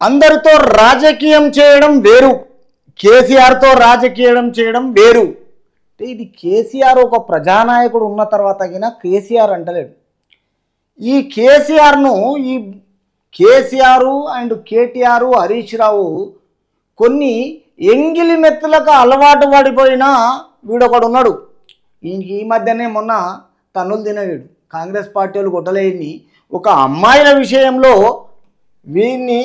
అందరితో రాజకీయం చేయడం వేరు, కేసీఆర్తో రాజకీయం చేయడం వేరు. ఇది కేసీఆర్ ఒక ప్రజానాయకుడు ఉన్న తర్వాత కేసీఆర్ అంటలేడు. ఈ కేసీఆర్ను ఈ కేసీఆర్ అండ్ కేటీఆర్ హరీష్ రావు కొన్ని ఎంగిలి మెత్తులకు అలవాటు పడిపోయిన వీడొకడు ఉన్నాడు. ఈ మధ్యనే మొన్న తన్నులు తినవీడు కాంగ్రెస్ పార్టీ వాళ్ళు కొట్టలేని ఒక అమ్మాయిల విషయంలో వీన్ని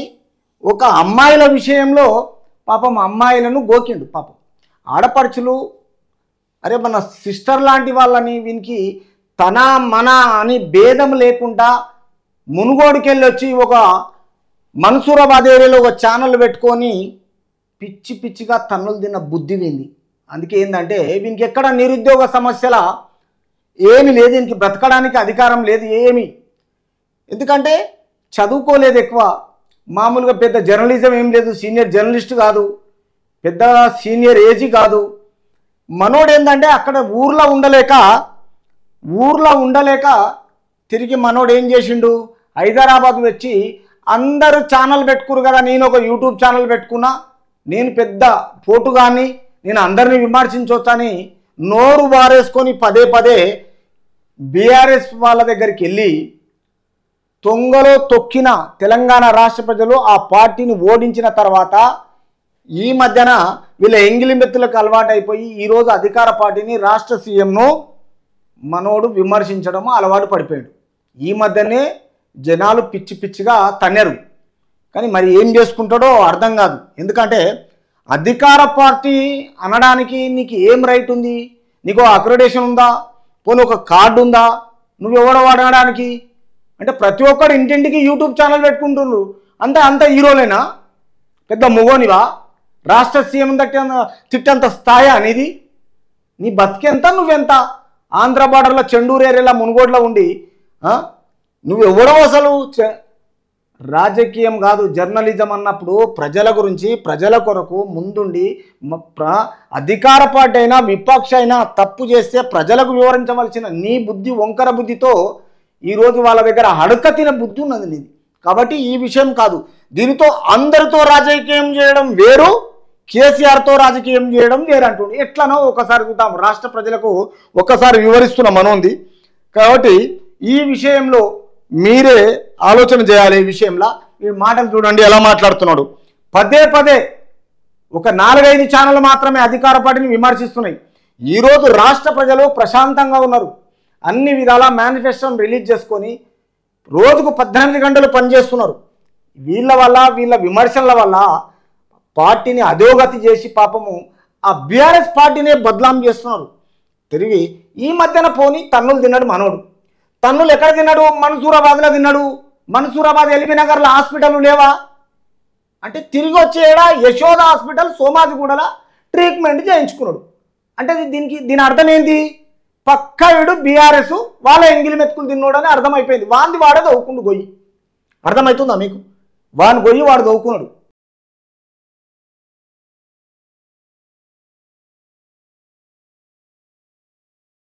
ఒక అమ్మాయిల విషయంలో పాపం అమ్మాయిలను గోకిండు. పాపం ఆడపడుచులు అరే మన సిస్టర్ లాంటి వాళ్ళని వీనికి తన మన అని భేదం లేకుండా మునుగోడుకెళ్ళి వచ్చి ఒక మన్సూరాబాద్ ఏరియాలో ఒక ఛానల్ పెట్టుకొని పిచ్చి పిచ్చిగా తన్నులు తిన్న బుద్ధి వింది. అందుకే ఏంటంటే వీనికి ఎక్కడ నిరుద్యోగ సమస్యల ఏమి లేదు, దీనికి బ్రతకడానికి అధికారం లేదు ఏమి. ఎందుకంటే చదువుకోలేదు ఎక్కువ, మామూలుగా పెద్ద జర్నలిజం ఏం లేదు, సీనియర్ జర్నలిస్ట్ కాదు, పెద్ద సీనియర్ ఏజీ కాదు. మనోడు ఏంటంటే అక్కడ ఊర్లో ఉండలేక తిరిగి మనోడు ఏం చేసిండు, హైదరాబాద్ వచ్చి అందరూ ఛానల్ పెట్టుకురు కదా, నేను ఒక యూట్యూబ్ ఛానల్ పెట్టుకున్నా, నేను పెద్ద పోటుగాని, నేను అందరినీ విమర్శించవచ్చని నోరు వారేసుకొని పదే పదే బీఆర్ఎస్ వాళ్ళ దగ్గరికి వెళ్ళి తొంగలో తొక్కిన తెలంగాణ రాష్ట్ర ప్రజలు ఆ పార్టీని ఓడించిన తర్వాత ఈ మధ్యన వీళ్ళ ఎంగిలి మెత్తులకు అలవాటు అయిపోయి ఈరోజు అధికార పార్టీని రాష్ట్ర సీఎంను మనోడు విమర్శించడం అలవాటు పడిపోయాడు. ఈ మధ్యనే జనాలు పిచ్చి పిచ్చిగా తన్నెరు. కానీ మరి ఏం చేసుకుంటాడో అర్థం కాదు. ఎందుకంటే అధికార పార్టీ అనడానికి నీకు ఏం రైట్ ఉంది? నీకు అక్రెడిటేషన్ ఉందా? పోనీ ఒక కార్డు ఉందా? నువ్వెవడో అనడానికి? అంటే ప్రతి ఒక్కరు ఇంటింటికి యూట్యూబ్ ఛానల్ పెట్టుకుంటున్నారు. అంత హీరోలేనా? పెద్ద మొగోనివా? రాష్ట్ర సీఎం తిట్టంత స్థాయి అనేది? నీ బతికెంత, నువ్వెంత? ఆంధ్ర బార్డర్లో చెండూరు ఏరియాలో మునుగోడులో ఉండి నువ్వెవడో అసలు? రాజకీయం కాదు, జర్నలిజం అన్నప్పుడు ప్రజల గురించి ప్రజల కొరకు ముందుండి అధికార పార్టీ అయినా విపక్ష అయినా తప్పు చేస్తే ప్రజలకు వివరించవలసిన నీ బుద్ధి వంకర బుద్ధితో ఈరోజు వాళ్ళ దగ్గర అడకతిన బుద్ధి ఉన్నది నీది. కాబట్టి ఈ విషయం కాదు. దీనితో అందరితో రాజకీయం చేయడం వేరు, కేసీఆర్తో రాజకీయం చేయడం వేరు అంటుంది. ఎట్లనో ఒకసారి చూద్దాం, రాష్ట్ర ప్రజలకు ఒక్కసారి వివరిస్తున్న మనోంది. కాబట్టి ఈ విషయంలో మీరే ఆలోచన చేయాలి. ఈ విషయంలో ఈ మాటలు చూడండి ఎలా మాట్లాడుతున్నాడు. పదే పదే ఒక 4-5 ఛానళ్ళు మాత్రమే అధికార పార్టీని విమర్శిస్తున్నాయి. ఈరోజు రాష్ట్ర ప్రజలు ప్రశాంతంగా ఉన్నారు. అన్ని విధాల మేనిఫెస్టోని రిలీజ్ చేసుకొని రోజుకు 18 గంటలు పనిచేస్తున్నారు. వీళ్ళ విమర్శల వల్ల పార్టీని అధోగతి చేసి పాపము ఆ బీఆర్ఎస్ పార్టీనే బదలాం చేస్తున్నారు. తిరిగి ఈ మధ్యన పోని తన్నులు తిన్నాడు మనోడు. తన్నులు ఎక్కడ తిన్నాడు? మన్సూరాబాద్లో తిన్నాడు. మన్సూరాబాద్ ఎల్బీ నగర్లో హాస్పిటల్ లేవా అంటే తిరిగి వచ్చేడా యశోద హాస్పిటల్ సోమాజిగూడలో ట్రీట్మెంట్ చేయించుకున్నాడు. అంటే దీని అర్థం ఏంటి? పక్కా వీడు బీఆర్ఎస్ వాళ్ళ ఎంగిలి మెతుకులు తిన్నాడు అని అర్థమైపోయింది. వాంది వాడే దవ్వుకుండు గొయ్యి. అర్థమవుతుందా మీకు? వాని గొయ్యి వాడు దవ్వుకున్నాడు.